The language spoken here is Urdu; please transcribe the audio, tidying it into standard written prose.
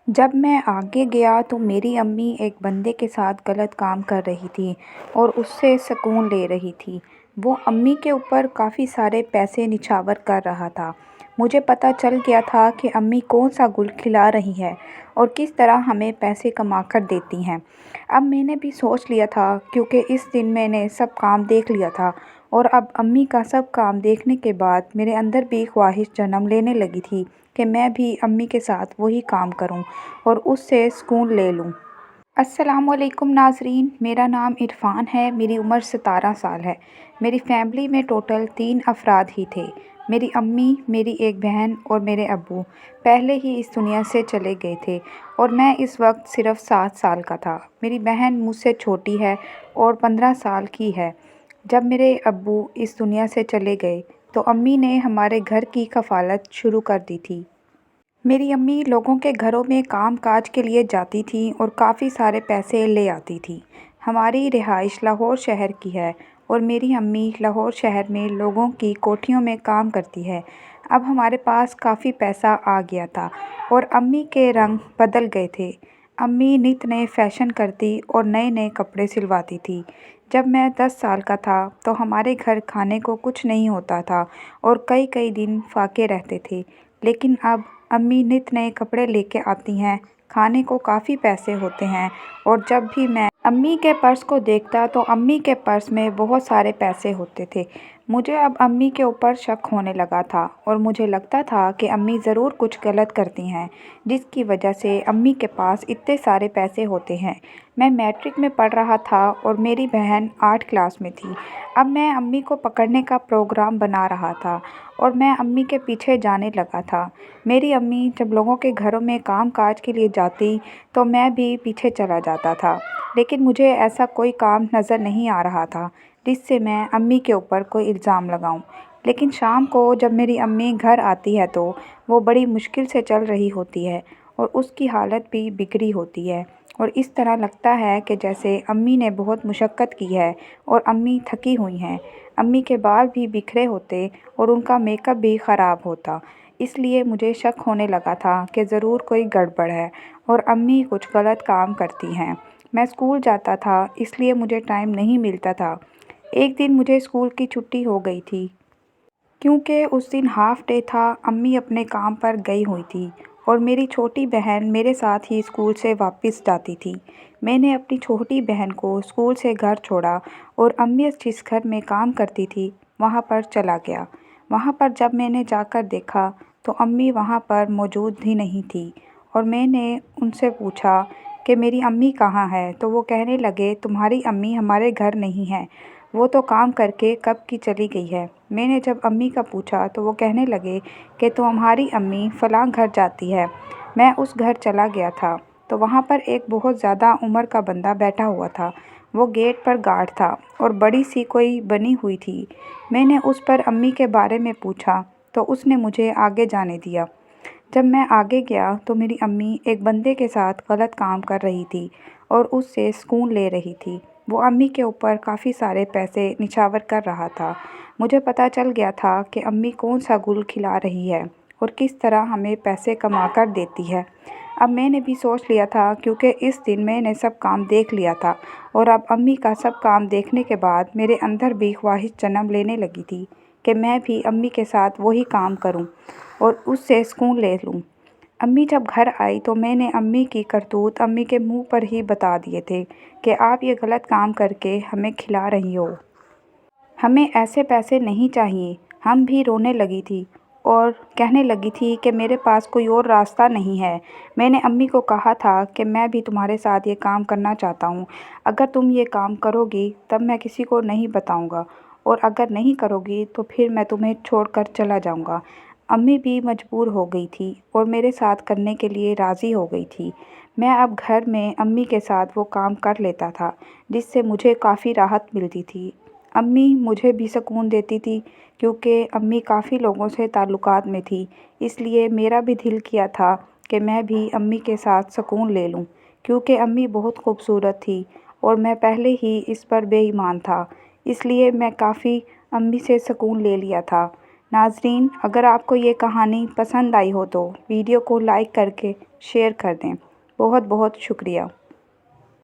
جب میں آگے گیا تو میری امی ایک بندے کے ساتھ غلط کام کر رہی تھیں اور اس سے سکون لے رہی تھی۔ وہ امی کے اوپر کافی سارے پیسے نچھاور کر رہا تھا۔ مجھے پتہ چل گیا تھا کہ امی کون سا گل کھلا رہی ہیں اور کس طرح ہمیں پیسے کما کر دیتی ہیں۔ اب میں نے بھی سوچ لیا تھا، کیونکہ اس دن میں نے سب کام دیکھ لیا تھا، اور اب امی کا سب کام دیکھنے کے بعد میرے اندر بھی خواہش جنم لینے لگی تھی کہ میں بھی امی کے ساتھ وہی کام کروں اور اس سے سکون لے لوں۔ السلام علیکم ناظرین، میرا نام عرفان ہے، میری عمر 17 سال ہے۔ میری فیملی میں ٹوٹل 3 افراد ہی تھے۔ میری امی، میری ایک بہن اور میرے ابو پہلے ہی اس دنیا سے چلے گئے تھے اور میں اس وقت صرف 7 سال کا تھا۔ میری بہن مجھ سے چھوٹی ہے اور 15 سال کی ہے۔ جب میرے ابو اس دنیا سے چلے گئے تو امی نے ہمارے گھر کی کفالت شروع کر دی تھی۔ میری امی لوگوں کے گھروں میں کام کاج کے لیے جاتی تھیں اور کافی سارے پیسے لے آتی تھیں۔ ہماری رہائش لاہور شہر کی ہے اور میری امی لاہور شہر میں لوگوں کی کوٹھیوں میں کام کرتی ہے۔ اب ہمارے پاس کافی پیسہ آ گیا تھا اور امی کے رنگ بدل گئے تھے۔ امی نت نئے فیشن کرتی اور نئے نئے کپڑے سلواتی تھی۔ جب میں 10 سال کا تھا تو ہمارے گھر کھانے کو کچھ نہیں ہوتا تھا اور کئی دن فاقے رہتے تھے، لیکن اب امی نت نئے کپڑے لے کے آتی ہیں، کھانے کو کافی پیسے ہوتے ہیں، اور جب بھی میں امی کے پرس کو دیکھتا تو امی کے پرس میں بہت سارے پیسے ہوتے تھے۔ مجھے اب امی کے اوپر شک ہونے لگا تھا اور مجھے لگتا تھا کہ امی ضرور کچھ غلط کرتی ہیں، جس کی وجہ سے امی کے پاس اتنے سارے پیسے ہوتے ہیں۔ میں میٹرک میں پڑھ رہا تھا اور میری بہن 8 کلاس میں تھی۔ اب میں امی کو پکڑنے کا پروگرام بنا رہا تھا اور میں امی کے پیچھے جانے لگا تھا۔ میری امی جب لوگوں کے گھروں میں کام کاج کے لیے جاتی تو میں بھی پیچھے چلا جاتا تھا، لیکن مجھے ایسا کوئی کام نظر نہیں آ رہا تھا جس سے میں امی کے اوپر کوئی الزام لگاؤں۔ لیکن شام کو جب میری امی گھر آتی ہے تو وہ بڑی مشکل سے چل رہی ہوتی ہے اور اس کی حالت بھی بگڑی ہوتی ہے، اور اس طرح لگتا ہے کہ جیسے امی نے بہت مشقت کی ہے اور امی تھکی ہوئی ہیں۔ امی کے بال بھی بکھرے ہوتے اور ان کا میک اپ بھی خراب ہوتا، اس لیے مجھے شک ہونے لگا تھا کہ ضرور کوئی گڑبڑ ہے اور امی کچھ غلط کام کرتی ہیں۔ میں اسکول جاتا تھا، اس لیے مجھے ٹائم نہیں ملتا تھا۔ ایک دن مجھے اسکول کی چھٹی ہو گئی تھی، کیونکہ اس دن ہاف ڈے تھا۔ امی اپنے کام پر گئی ہوئی تھی اور میری چھوٹی بہن میرے ساتھ ہی اسکول سے واپس جاتی تھی۔ میں نے اپنی چھوٹی بہن کو اسکول سے گھر چھوڑا اور امی جس گھر میں کام کرتی تھی وہاں پر چلا گیا۔ وہاں پر جب میں نے جا کر دیکھا تو امی وہاں پر موجود ہی نہیں تھی، اور میں نے ان سے پوچھا کہ میری امی کہاں ہے، تو وہ کہنے لگے تمہاری امی ہمارے گھر نہیں ہے، وہ تو کام کر کے کب کی چلی گئی ہے۔ میں نے جب امی کا پوچھا تو وہ کہنے لگے کہ تمہاری امی فلاں گھر جاتی ہے۔ میں اس گھر چلا گیا تھا تو وہاں پر ایک بہت زیادہ عمر کا بندہ بیٹھا ہوا تھا۔ وہ گیٹ پر گارڈ تھا اور بڑی سی کوئی بنی ہوئی تھی۔ میں نے اس پر امی کے بارے میں پوچھا تو اس نے مجھے آگے جانے دیا۔ جب میں آگے گیا تو میری امی ایک بندے کے ساتھ غلط کام کر رہی تھی اور اس سے سکون لے رہی تھی۔ وہ امی کے اوپر کافی سارے پیسے نچھاور کر رہا تھا۔ مجھے پتہ چل گیا تھا کہ امی کون سا گل کھلا رہی ہے اور کس طرح ہمیں پیسے کما کر دیتی ہے۔ اب میں نے بھی سوچ لیا تھا، کیونکہ اس دن میں نے سب کام دیکھ لیا تھا، اور اب امی کا سب کام دیکھنے کے بعد میرے اندر بھی خواہش جنم لینے لگی تھی کہ میں بھی امی کے ساتھ وہی کام کروں اور اس سے سکون لے لوں۔ امی جب گھر آئی تو میں نے امی کی کرتوت امی کے منہ پر ہی بتا دیے تھے کہ آپ یہ غلط کام کر کے ہمیں کھلا رہی ہو، ہمیں ایسے پیسے نہیں چاہیے۔ ہم بھی رونے لگی تھی اور کہنے لگی تھی کہ میرے پاس کوئی اور راستہ نہیں ہے۔ میں نے امی کو کہا تھا کہ میں بھی تمہارے ساتھ یہ کام کرنا چاہتا ہوں، اگر تم یہ کام کرو گی تب میں کسی کو نہیں بتاؤں گا، اور اگر نہیں کرو گی تو پھر میں تمہیں چھوڑ کر چلا جاؤں گا۔ امی بھی مجبور ہو گئی تھی اور میرے ساتھ کرنے کے لیے راضی ہو گئی تھی۔ میں اب گھر میں امی کے ساتھ وہ کام کر لیتا تھا جس سے مجھے کافی راحت ملتی تھی۔ امی مجھے بھی سکون دیتی تھی، کیونکہ امی کافی لوگوں سے تعلقات میں تھی، اس لیے میرا بھی دل کیا تھا کہ میں بھی امی کے ساتھ سکون لے لوں، کیونکہ امی بہت خوبصورت تھی اور میں پہلے ہی اس پر بے ایمان تھا، اس لیے میں کافی امی سے سکون لے لیا تھا۔ ناظرین، اگر آپ کو یہ کہانی پسند آئی ہو تو ویڈیو کو لائک کر کے شیئر کر دیں۔ بہت بہت شکریہ۔